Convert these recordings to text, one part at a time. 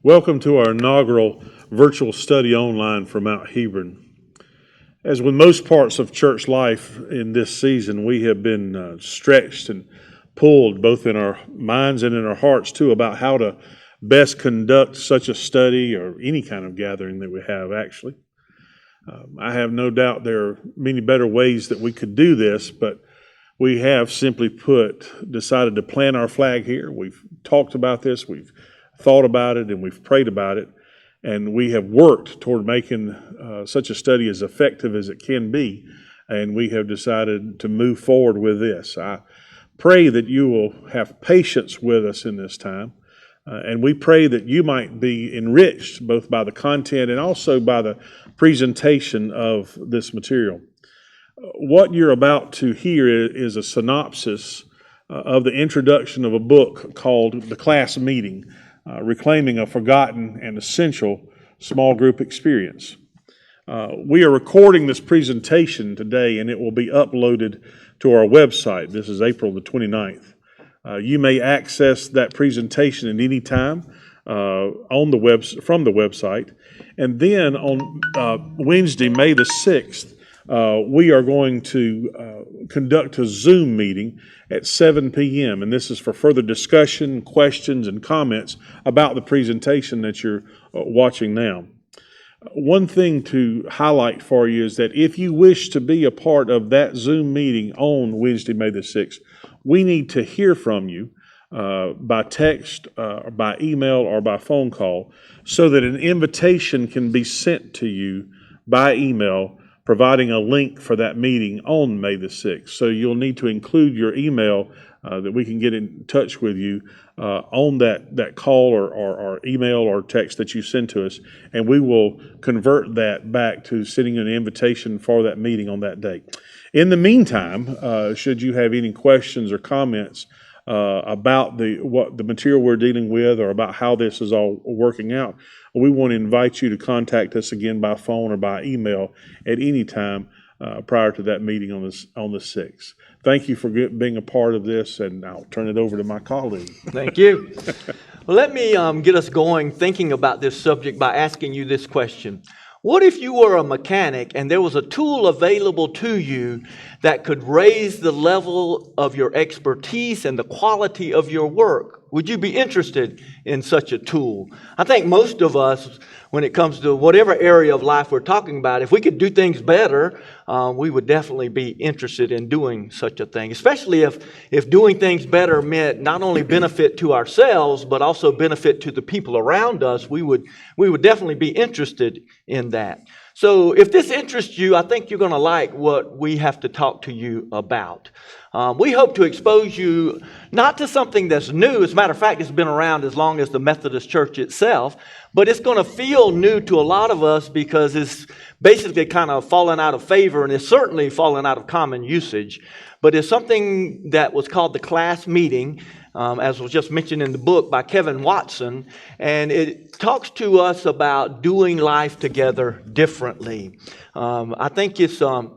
Welcome to our inaugural virtual study online from Mount Hebron. As with most parts of church life in this season, we have been stretched and pulled both in our minds and in our hearts too about how to best conduct such a study or any kind of gathering that we have actually. I have no doubt there are many better ways that we could do this, but we have simply put decided to plant our flag here. We've talked about this, we've thought about it, and we've prayed about it, and we have worked toward making such a study as effective as it can be, and we have decided to move forward with this. I pray that you will have patience with us in this time, and we pray that you might be enriched both by the content and also by the presentation of this material. What you're about to hear is a synopsis of the introduction of a book called The Class Meeting, Reclaiming a Forgotten and Essential Small Group Experience. We are recording this presentation today, and it will be uploaded to our website. This is April the 29th. You may access that presentation at any time from the website. And then on Wednesday, May the 6th, we are going to conduct a Zoom meeting at 7 p.m. And this is for further discussion, questions, and comments about the presentation that you're watching now. One thing to highlight for you is that if you wish to be a part of that Zoom meeting on Wednesday, May the 6th, we need to hear from you by text, by email, or by phone call so that an invitation can be sent to you by email providing a link for that meeting on May the 6th. So you'll need to include your email that we can get in touch with you on that call or email or text that you send to us, and we will convert that back to sending an invitation for that meeting on that date. In the meantime, should you have any questions or comments about the material we're dealing with or about how this is all working out, we want to invite you to contact us again by phone or by email at any time prior to that meeting on the 6th. Thank you for being a part of this, and I'll turn it over to my colleague. Thank you. Well, let me get us going thinking about this subject by asking you this question. What if you were a mechanic and there was a tool available to you that could raise the level of your expertise and the quality of your work? Would you be interested in such a tool? I think most of us, when it comes to whatever area of life we're talking about, if we could do things better, we would definitely be interested in doing such a thing, especially if doing things better meant not only benefit to ourselves, but also benefit to the people around us. We would definitely be interested in that. So if this interests you, I think you're going to like what we have to talk to you about. We hope to expose you not to something that's new. As a matter of fact, it's been around as long as the Methodist Church itself, but it's going to feel new to a lot of us because it's basically kind of fallen out of favor, and it's certainly fallen out of common usage. But it's something that was called the class meeting, as was just mentioned in the book by Kevin Watson, and it talks to us about doing life together differently. I think it's an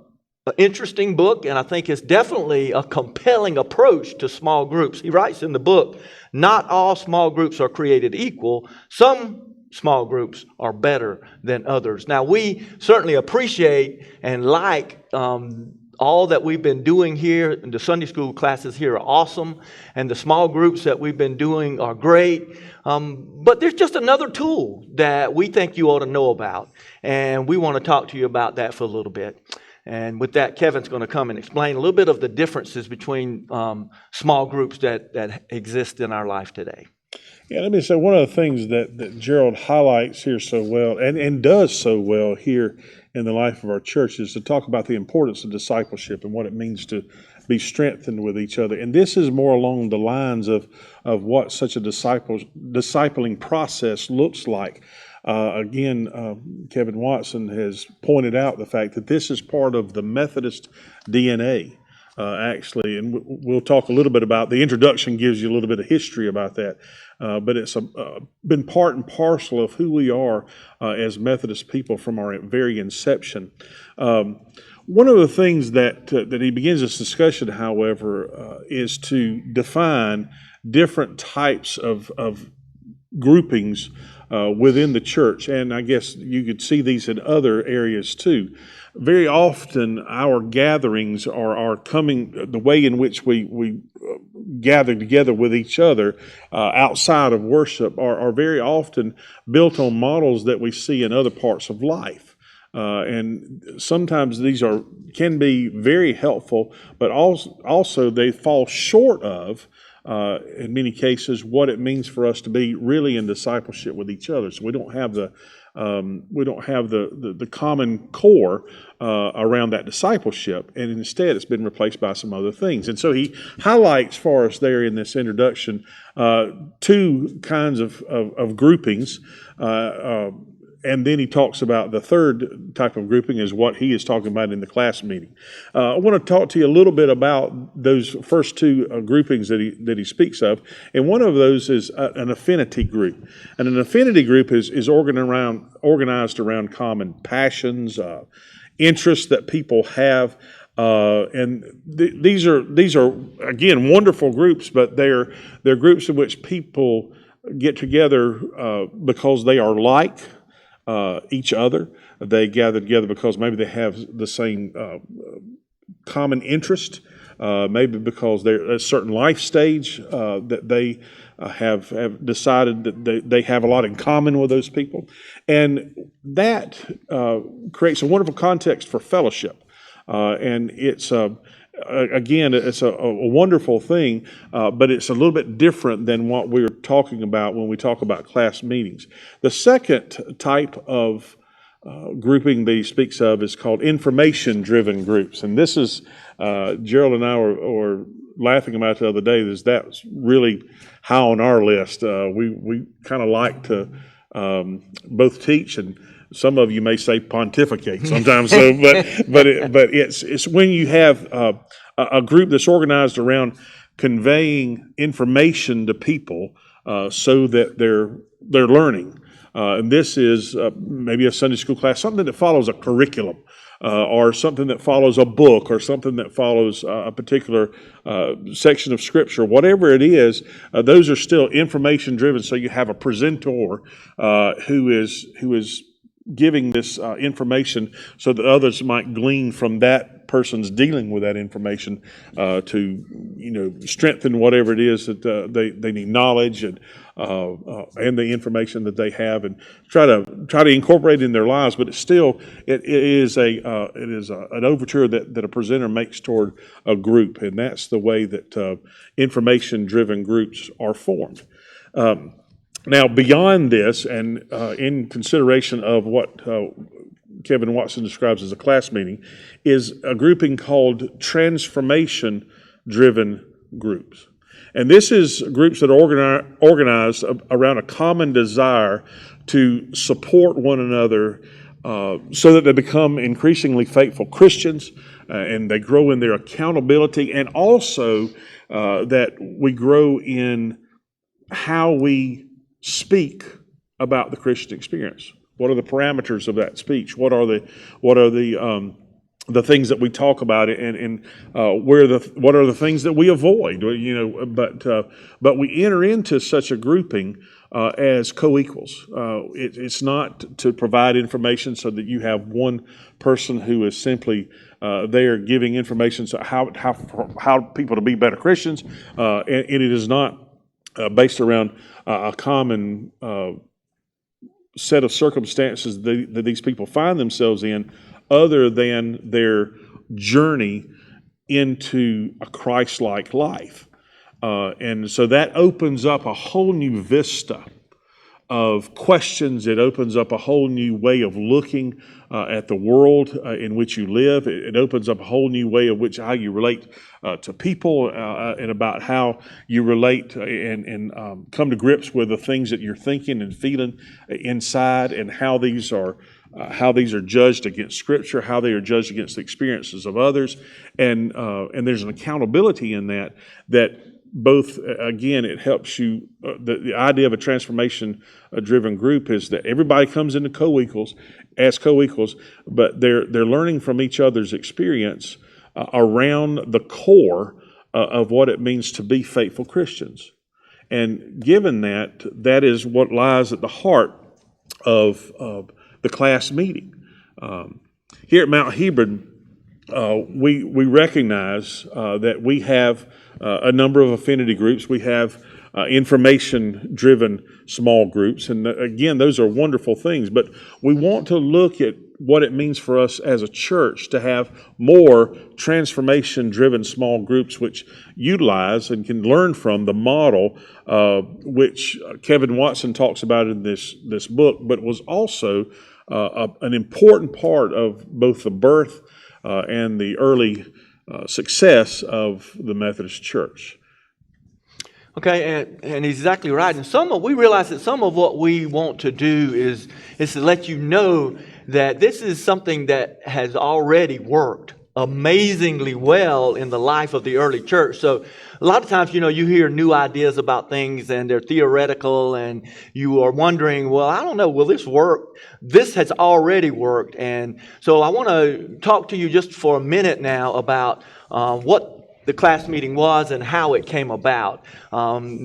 interesting book, and I think it's definitely a compelling approach to small groups. He writes in the book, not all small groups are created equal. Some small groups are better than others. Now, we certainly appreciate and like all that we've been doing here. The Sunday school classes here are awesome, and the small groups that we've been doing are great. But there's just another tool that we think you ought to know about, and we want to talk to you about that for a little bit. And with that, Kevin's going to come and explain a little bit of the differences between small groups that exist in our life today. Yeah, let me say one of the things that Gerald highlights here so well and does so well here in the life of our church is to talk about the importance of discipleship and what it means to be strengthened with each other. And this is more along the lines of what such a discipling process looks like. Kevin Watson has pointed out the fact that this is part of the Methodist DNA. Actually, and we'll talk a little bit about the introduction gives you a little bit of history about that, but it's been part and parcel of who we are as Methodist people from our very inception. One of the things that he begins this discussion, however, is to define different types of groupings within the church, and I guess you could see these in other areas too. Very often, our gatherings are coming, the way in which we gather together with each other outside of worship are very often built on models that we see in other parts of life. And sometimes these can be very helpful, but also they fall short of, in many cases, what it means for us to be really in discipleship with each other. So we don't have the common core around that discipleship, and instead it's been replaced by some other things. And so he highlights for us there in this introduction two kinds of groupings. And then he talks about the third type of grouping is what he is talking about in the class meeting. I want to talk to you a little bit about those first two groupings that he speaks of. And one of those is an affinity group. And an affinity group is organized around common passions, interests that people have. And these are again wonderful groups, but they're groups in which people get together because they are like each other. They gather together because maybe they have the same common interest, maybe because they're at a certain life stage that they have decided that they have a lot in common with those people. And that creates a wonderful context for fellowship. And it's again, it's a wonderful thing, but it's a little bit different than what we're talking about when we talk about class meetings. The second type of grouping that he speaks of is called information-driven groups. And this is, Gerald and I were laughing about the other day, that's really high on our list. We kind of like to both teach, and some of you may say pontificate sometimes. So, but it's when you have a group that's organized around conveying information to people so that they're learning. And this is maybe a Sunday school class, something that follows a curriculum, or something that follows a book, or something that follows a particular section of Scripture. Whatever it is, those are still information driven. So you have a presenter who is giving this information so that others might glean from that person's dealing with that information to strengthen whatever it is that they need knowledge and the information that they have, and try to incorporate it in their lives. But it is an overture that a presenter makes toward a group, and that's the way that information-driven groups are formed. Now, beyond this, and in consideration of what Kevin Watson describes as a class meeting, is a grouping called transformation-driven groups. And this is groups that are organized around a common desire to support one another so that they become increasingly faithful Christians and they grow in their accountability, and also that we grow in how we speak about the Christian experience. What are the parameters of that speech? What are the things that we talk about, and what are the things that we avoid? But we enter into such a grouping as co-equals. It's not to provide information so that you have one person who is simply there giving information so how people to be better Christians, and it is not based around a common set of circumstances that these people find themselves in, other than their journey into a Christ-like life. And so that opens up a whole new vista of questions. It opens up a whole new way of looking at the world in which you live. It opens up a whole new way of how you relate to people, and about how you relate and come to grips with the things that you're thinking and feeling inside, and how these are judged against Scripture, how they are judged against the experiences of others, and there's an accountability in that both, again, it helps you. The idea of a transformation-driven group is that everybody comes into co-equals, but they're learning from each other's experience around the core of what it means to be faithful Christians. And given that is what lies at the heart of the class meeting. Here at Mount Hebron, we recognize that we have a number of affinity groups. We have information-driven small groups, and again, those are wonderful things. But we want to look at what it means for us as a church to have more transformation-driven small groups, which utilize and can learn from the model which Kevin Watson talks about in this book, but was also an important part of both the birth and the early success of the Methodist Church. Okay, and he's exactly right. And we realize that some of what we want to do is to let you know that this is something that has already worked amazingly well in the life of the early church. So a lot of times, you hear new ideas about things and they're theoretical and you are wondering, well, I don't know, will this work? This has already worked. And so I want to talk to you just for a minute now about what the class meeting was and how it came about.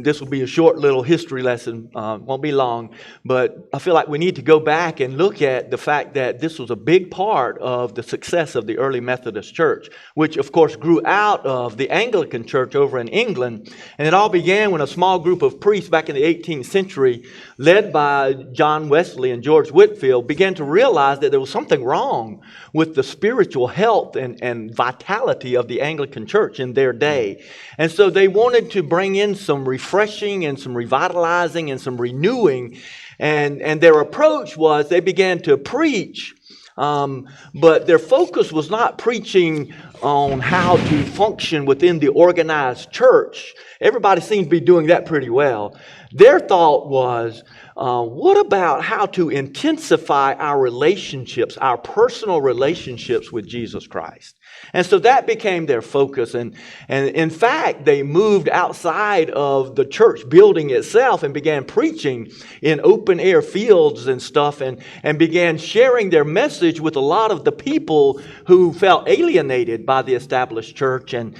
This will be a short little history lesson, won't be long, but I feel like we need to go back and look at the fact that this was a big part of the success of the early Methodist Church, which of course grew out of the Anglican Church over in England. And it all began when a small group of priests back in the 18th century, led by John Wesley and George Whitefield, began to realize that there was something wrong with the spiritual health and vitality of the Anglican Church in their day. And so they wanted to bring in some refreshing and some revitalizing and some renewing. And their approach was they began to preach, but their focus was not preaching on how to function within the organized church. Everybody seemed to be doing that pretty well. Their thought was, what about how to intensify our relationships, our personal relationships with Jesus Christ? And so that became their focus. And in fact, they moved outside of the church building itself and began preaching in open air fields and stuff and began sharing their message with a lot of the people who felt alienated by the established church. And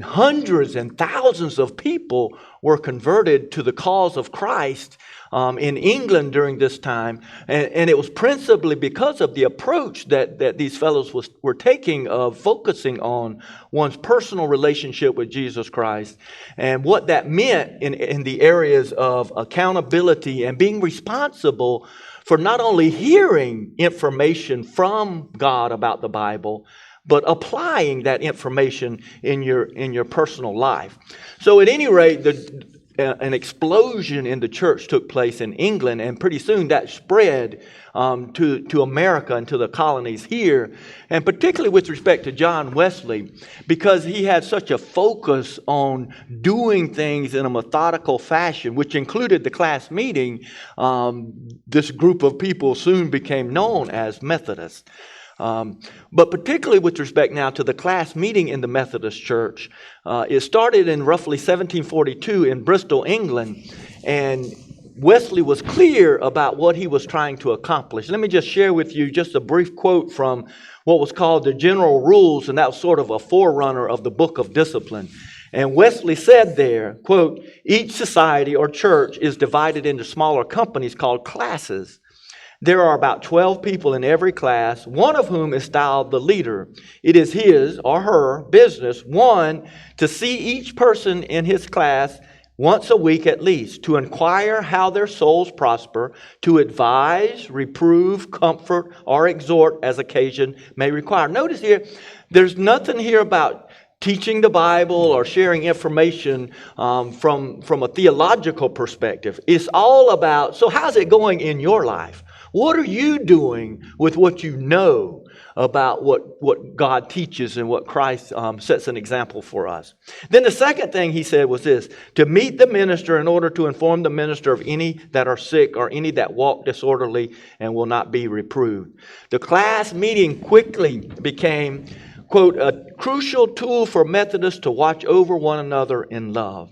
hundreds and thousands of people were converted to the cause of Christ in England during this time. And it was principally because of the approach that these fellows were taking of focusing on one's personal relationship with Jesus Christ and what that meant in the areas of accountability and being responsible for not only hearing information from God about the Bible, but applying that information in your personal life. So at any rate, an explosion in the church took place in England, and pretty soon that spread to America and to the colonies here, and particularly with respect to John Wesley, because he had such a focus on doing things in a methodical fashion, which included the class meeting. This group of people soon became known as Methodists. But particularly with respect now to the class meeting in the Methodist Church, it started in roughly 1742 in Bristol, England, and Wesley was clear about what he was trying to accomplish. Let me just share with you just a brief quote from what was called the General Rules, and that was sort of a forerunner of the Book of Discipline. And Wesley said there, quote, "Each society or church is divided into smaller companies called classes. There are about 12 people in every class, one of whom is styled the leader. It is his or her business, one, to see each person in his class once a week at least, to inquire how their souls prosper, to advise, reprove, comfort, or exhort as occasion may require." Notice here, there's nothing here about teaching the Bible or sharing information from a theological perspective. It's all about, so how's it going in your life? What are you doing with what you know about what God teaches and what Christ sets an example for us? Then the second thing he said was this: to meet the minister in order to inform the minister of any that are sick or any that walk disorderly and will not be reproved. The class meeting quickly became, quote, a crucial tool for Methodists to watch over one another in love.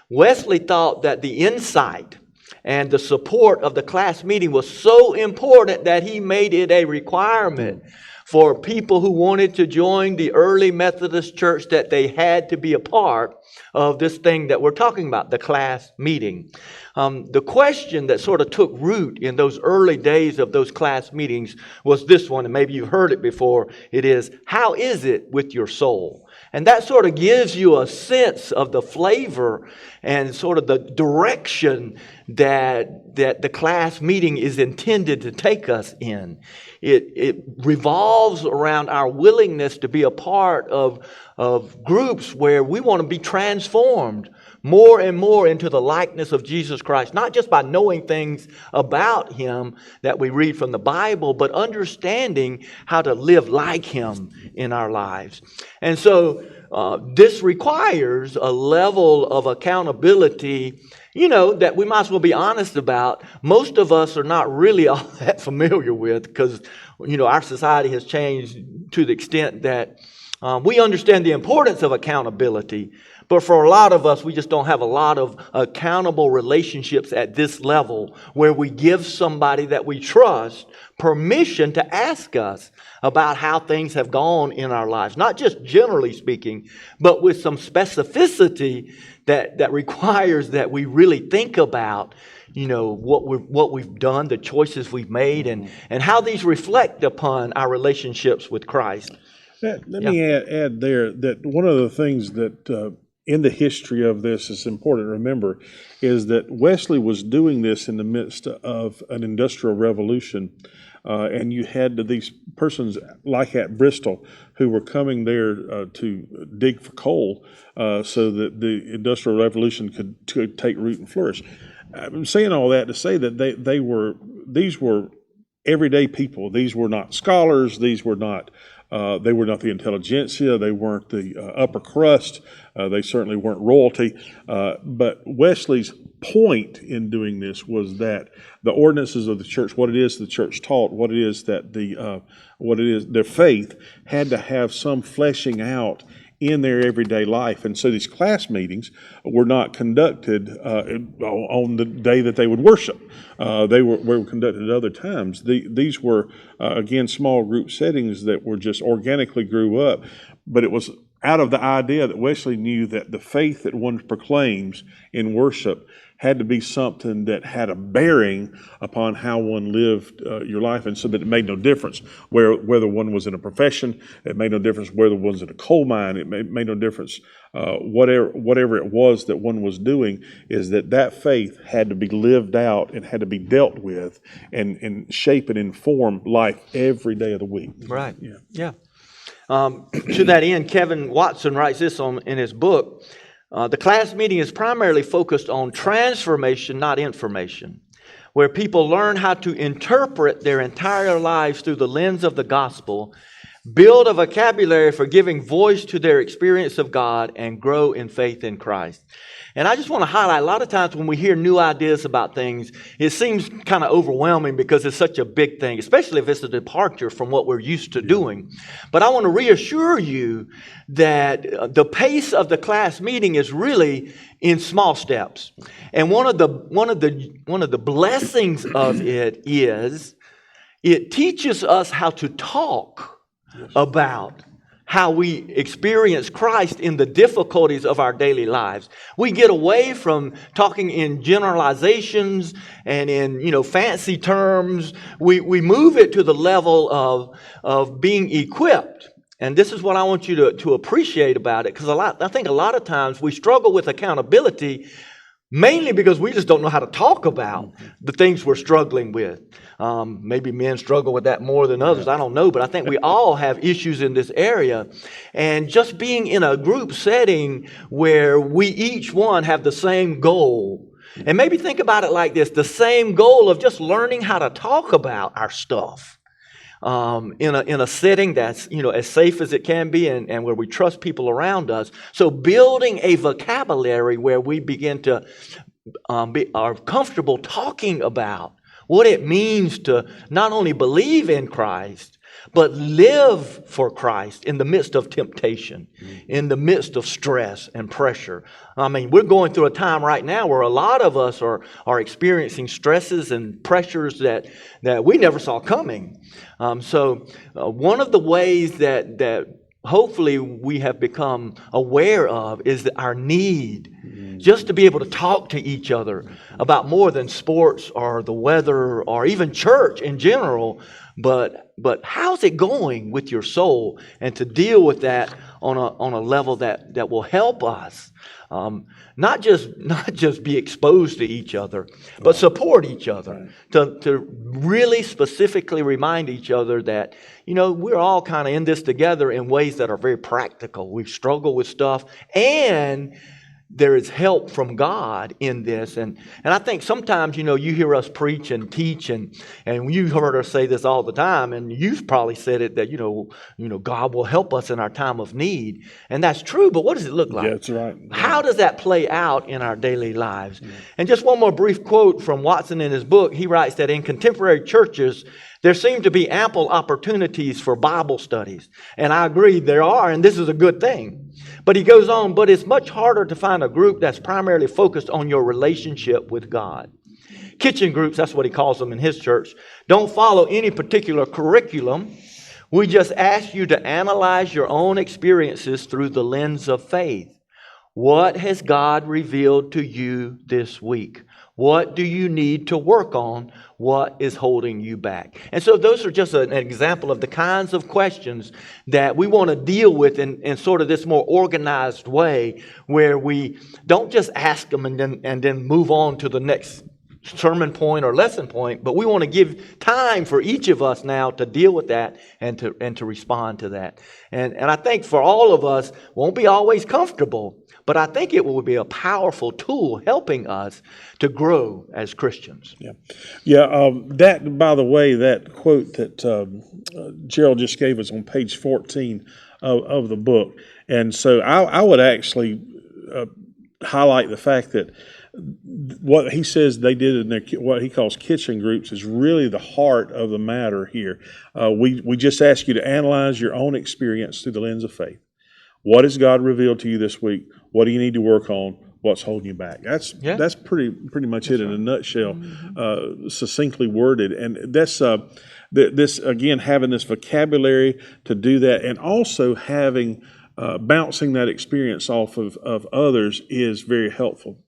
Wesley thought that the insight and the support of the class meeting was so important that he made it a requirement for people who wanted to join the early Methodist church that they had to be a part of this thing that we're talking about, the class meeting. The question that sort of took root in those early days of those class meetings was this one, and maybe you've heard it before. It is, how is it with your soul? And that sort of gives you a sense of the flavor and sort of the direction that the class meeting is intended to take us in. It revolves around our willingness to be a part of groups where we want to be transformed more and more into the likeness of Jesus Christ, not just by knowing things about Him that we read from the Bible, but understanding how to live like Him in our lives. And so this requires a level of accountability, that we might as well be honest about. Most of us are not really all that familiar with because, our society has changed to the extent that we understand the importance of accountability. But for a lot of us, we just don't have a lot of accountable relationships at this level where we give somebody that we trust permission to ask us about how things have gone in our lives. Not just generally speaking, but with some specificity that requires that we really think about, what we've done, the choices we've made, and how these reflect upon our relationships with Christ. Let me add there that one of the things that in the history of this is important to remember is that Wesley was doing this in the midst of an industrial revolution. And you had these persons like at Bristol who were coming there to dig for coal so that the industrial revolution could take root and flourish. I'm saying all that to say that these were everyday people. These were not scholars. These were not they were not the intelligentsia. They weren't the upper crust. They certainly weren't royalty. But Wesley's point in doing this was that the ordinances of the church, what it is the church taught, what it is that their faith had to have some fleshing out in their everyday life. And so these class meetings were not conducted on the day that they would worship. They were conducted at other times. These were, again, small group settings that were just organically grew up. But it was out of the idea that Wesley knew that the faith that one proclaims in worship had to be something that had a bearing upon how one lived your life, and so that it made no difference whether one was in a profession. It made no difference whether one was in a coal mine. It made no difference whatever it was that one was doing. Is that faith had to be lived out and had to be dealt with and shape and inform life every day of the week. Right. Yeah. To that end, Kevin Watson writes this in his book. The class meeting is primarily focused on transformation, not information, where people learn how to interpret their entire lives through the lens of the gospel, build a vocabulary for giving voice to their experience of God, and grow in faith in Christ. And I just want to highlight, a lot of times when we hear new ideas about things, it seems kind of overwhelming because it's such a big thing, especially if it's a departure from what we're used to doing. But I want to reassure you that the pace of the class meeting is really in small steps. And one of the blessings of it is it teaches us how to talk about how we experience Christ in the difficulties of our daily lives. We get away from talking in generalizations and in fancy terms. We move it to the level of being equipped. And this is what I want you to appreciate about it, because I think a lot of times we struggle with accountability mainly because we just don't know how to talk about the things we're struggling with. Maybe men struggle with that more than others. I don't know, but I think we all have issues in this area. And just being in a group setting where we each one have the same goal. And maybe think about it like this, the same goal of just learning how to talk about our stuff. In a setting that's as safe as it can be and where we trust people around us. So building a vocabulary where we begin to are comfortable talking about what it means to not only believe in Christ, but live for Christ in the midst of temptation, in the midst of stress and pressure. I mean, we're going through a time right now where a lot of us are experiencing stresses and pressures that we never saw coming. One of the ways that hopefully we have become aware of is our need just to be able to talk to each other about more than sports or the weather or even church in general, but how's it going with your soul, and to deal with that on a level that will help us not just be exposed to each other, but support each other, to really specifically remind each other that, we're all kind of in this together in ways that are very practical. We struggle with stuff, and there is help from God in this. And I think sometimes, you hear us preach and teach, and you've heard us say this all the time, and you've probably said it, that, God will help us in our time of need. And that's true, but what does it look like? Yeah, that's right. How does that play out in our daily lives? And just one more brief quote from Watson in his book. He writes that in contemporary churches, there seem to be ample opportunities for Bible studies. And I agree, there are, and this is a good thing. But he goes on, but it's much harder to find a group that's primarily focused on your relationship with God. Kitchen groups, that's what he calls them in his church, don't follow any particular curriculum. We just ask you to analyze your own experiences through the lens of faith. What has God revealed to you this week? What do you need to work on? What is holding you back? And so those are just an example of the kinds of questions that we want to deal with in sort of this more organized way, where we don't just ask them and then move on to the next sermon point or lesson point, but we want to give time for each of us now to deal with that and to respond to that. And I think for all of us, won't be always comfortable, but I think it will be a powerful tool helping us to grow as Christians. That, by the way, that quote that Gerald just gave us on page 14 of the book, and so I would actually highlight the fact that what he says they did in their, what he calls kitchen groups, is really the heart of the matter here. We just ask you to analyze your own experience through the lens of faith. What has God revealed to you this week? What do you need to work on? What's holding you back? That's pretty much it in a nutshell, succinctly worded. And that's this again, having this vocabulary to do that, and also having bouncing that experience off of others is very helpful.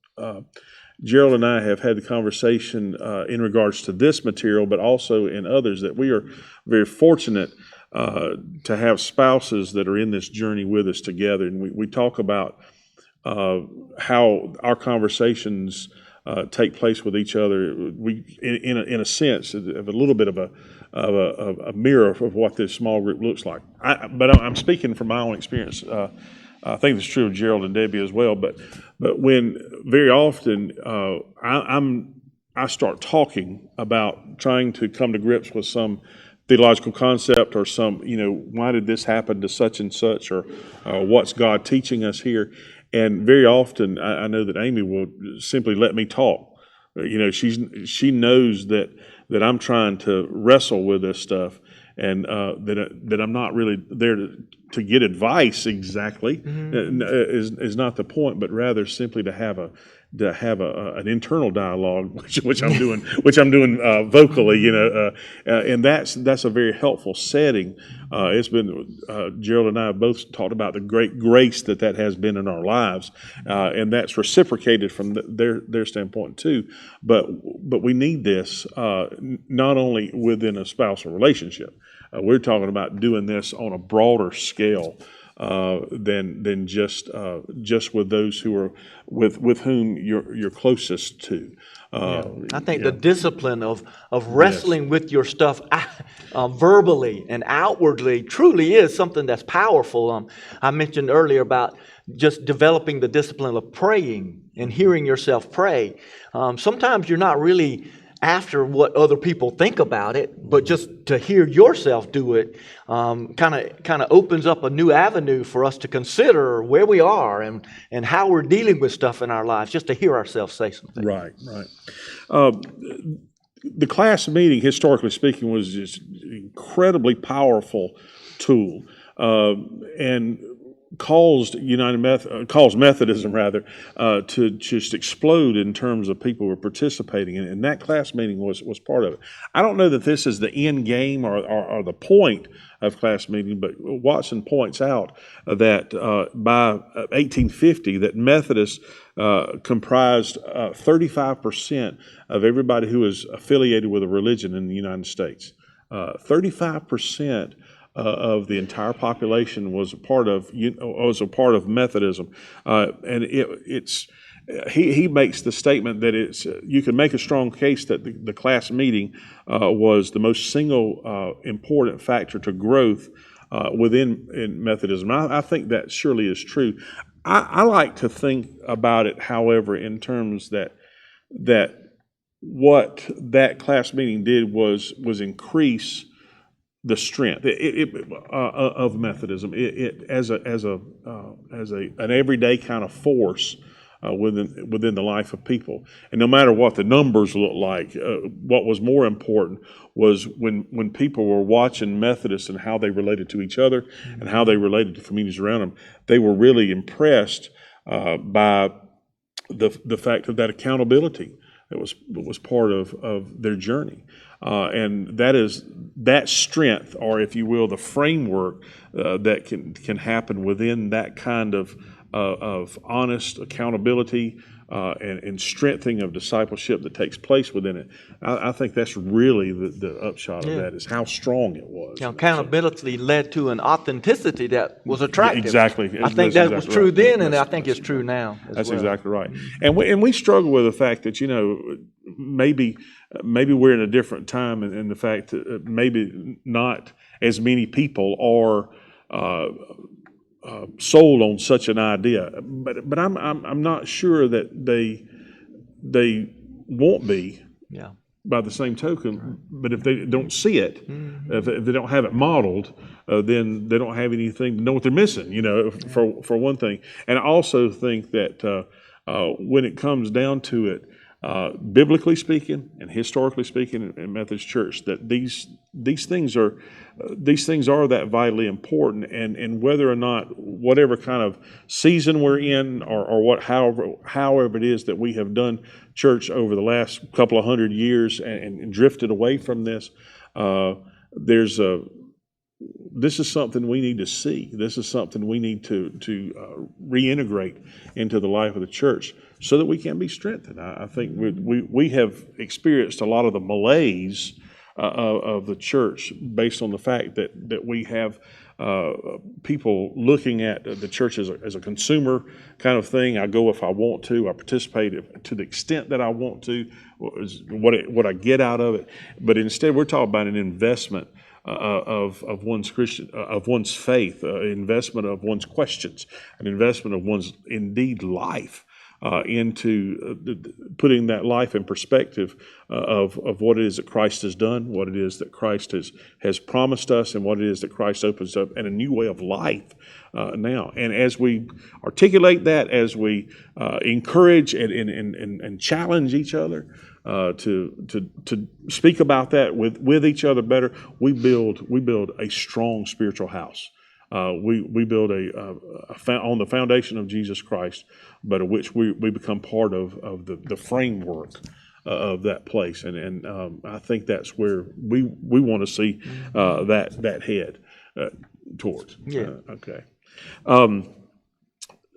Gerald and I have had the conversation in regards to this material, but also in others, that we are very fortunate to have spouses that are in this journey with us together. And we talk about how our conversations take place with each other. We, in a sense, have a little bit of a mirror of what this small group looks like. But I'm speaking from my own experience. I think it's true of Gerald and Debbie as well. But when very often I start talking about trying to come to grips with some theological concept or some, why did this happen to such and such, or what's God teaching us here? And very often I know that Amy will simply let me talk. She knows that I'm trying to wrestle with this stuff, and that I'm not really there to get advice exactly. Is not the point, but rather simply to have an internal dialogue, which I'm doing vocally, and that's a very helpful setting. It's been Gerald and I have both talked about the great grace that has been in our lives, and that's reciprocated from their standpoint too. But we need this not only within a spousal relationship. We're talking about doing this on a broader scale than just with those who are with whom you're closest to. I think the discipline of wrestling with your stuff verbally and outwardly truly is something that's powerful. I mentioned earlier about just developing the discipline of praying and hearing yourself pray. Sometimes you're not really after what other people think about it, but just to hear yourself do it kind of opens up a new avenue for us to consider where we are and how we're dealing with stuff in our lives, just to hear ourselves say something. Right. the class meeting, historically speaking, was just an incredibly powerful tool, and caused Methodism rather to just explode in terms of people who were participating, and that class meeting was part of it. I don't know that this is the end game or the point of class meeting, but Watson points out that by 1850 that Methodists comprised 35% of everybody who was affiliated with a religion in the United States. 35% of the entire population was a part of Methodism, and he makes the statement that you can make a strong case that the class meeting was the most single important factor to growth in Methodism. I think that surely is true. I like to think about it, however, in terms that what that class meeting did was increase the strength of Methodism as an everyday kind of force within the life of people. And no matter what the numbers look like, what was more important was when people were watching Methodists and how they related to each other and how they related to communities around them, they were really impressed by the fact of that accountability that was part of their journey. And that strength, or if you will, the framework that can happen within that kind of honest accountability and strengthening of discipleship that takes place within it. I think that's really the upshot of that, is how strong it was. Accountability led to an authenticity that was attractive. Exactly. I think that was true then, and I think it's true now as well. That's exactly right. And we struggle with the fact that, maybe we're in a different time, and the fact that maybe not as many people are sold on such an idea, but I'm not sure that they won't be. Yeah. By the same token, but if they don't see it, if they don't have it modeled, then they don't have anything to know what they're missing. For one thing, and I also think that when it comes down to it, biblically speaking and historically speaking in Methodist Church, that these things are that vitally important, and whether or not whatever kind of season we're in, or however it is that we have done church over the last couple of 100 years and drifted away from this, this is something we need to see. This is something we need to reintegrate into the life of the church so that we can be strengthened. I think we have experienced a lot of the malaise of the church based on the fact that we have people looking at the church as a consumer kind of thing. I go if I want to. I participate to the extent that I want to. What I get out of it. But instead, we're talking about an investment of one's faith, investment of one's questions, an investment of one's indeed life into putting that life in perspective of what it is that Christ has done, what it is that Christ has promised us, and what it is that Christ opens up, and a new way of life now. And as we articulate that, as we encourage and challenge each other to speak about that with each other better, we build a strong spiritual house. We build on the foundation of Jesus Christ, but of which we become part of the framework of that place, and I think that's where we want to see that head towards. Yeah. Okay.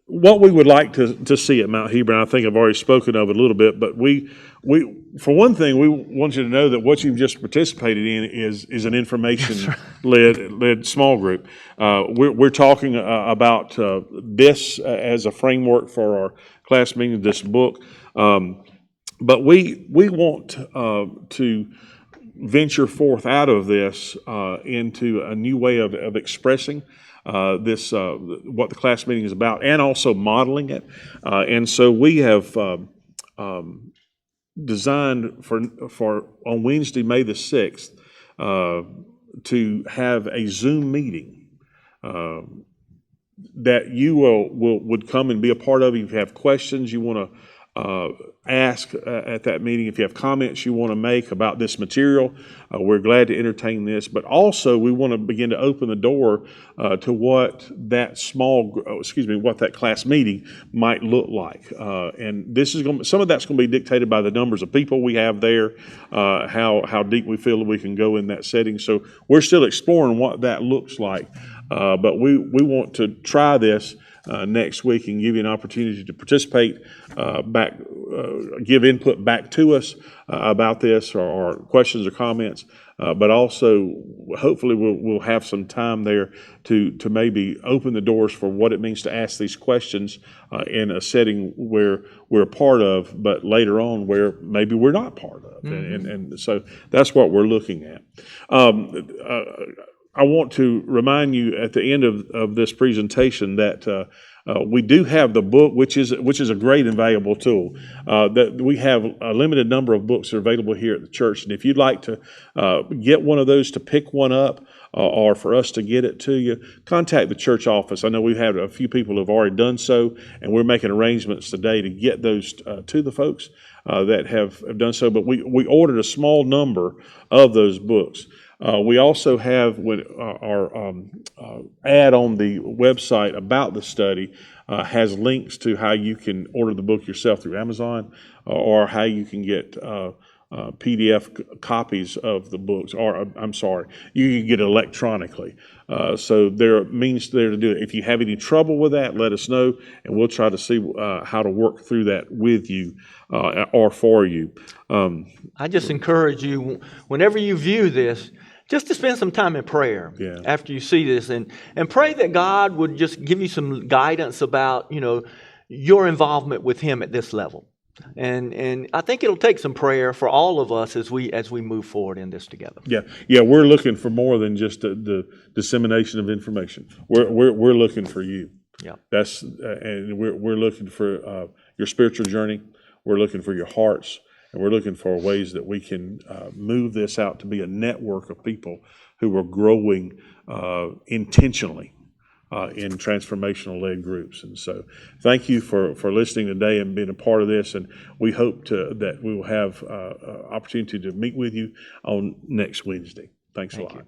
What we would like to see at Mount Hebron, I think I've already spoken of it a little bit, but we for one thing, we want you to know that what you've just participated in is an information-led small group. We're talking about this as a framework for our class meeting, this book, but we want to venture forth out of this into a new way of expressing this what the class meeting is about, and also modeling it. And so we have designed for on Wednesday, May the 6th, to have a Zoom meeting that you would come and be a part of. If you have questions, you want ask at that meeting. If you have comments you want to make about this material, we're glad to entertain this. But also, we want to begin to open the door to what that what that class meeting might look like. And this is some of that's going to be dictated by the numbers of people we have there, how deep we feel that we can go in that setting. So we're still exploring what that looks like. But we want to try this next week and give you an opportunity to participate, give input back to us about this or questions or comments. But also, hopefully, we'll have some time there to maybe open the doors for what it means to ask these questions in a setting where we're a part of, but later on where maybe we're not part of. Mm-hmm. And so that's what we're looking at. I want to remind you at the end of this presentation that we do have the book, which is a great and valuable tool. That we have a limited number of books that are available here at the church, and if you'd like to get one of those, to pick one up, or for us to get it to you, contact the church office. I know we've had a few people who have already done so, and we're making arrangements today to get those to the folks that have done so. But we ordered a small number of those books. We also have our ad on the website about the study has links to how you can order the book yourself through Amazon, or how you can get PDF copies of the books, or you can get it electronically. So there are means there to do it. If you have any trouble with that, let us know, and we'll try to see how to work through that with you or for you. I just encourage you, whenever you view this, just to spend some time in prayer after you see this, and pray that God would just give you some guidance about, your involvement with Him at this level. And I think it'll take some prayer for all of us as we move forward in this together. Yeah, we're looking for more than just the dissemination of information. We're looking for you. Yeah, and we're looking for your spiritual journey. We're looking for your hearts. And we're looking for ways that we can move this out to be a network of people who are growing intentionally in transformational-led groups. And so thank you for listening today and being a part of this. And we hope that we will have opportunity to meet with you on next Wednesday. Thanks a lot.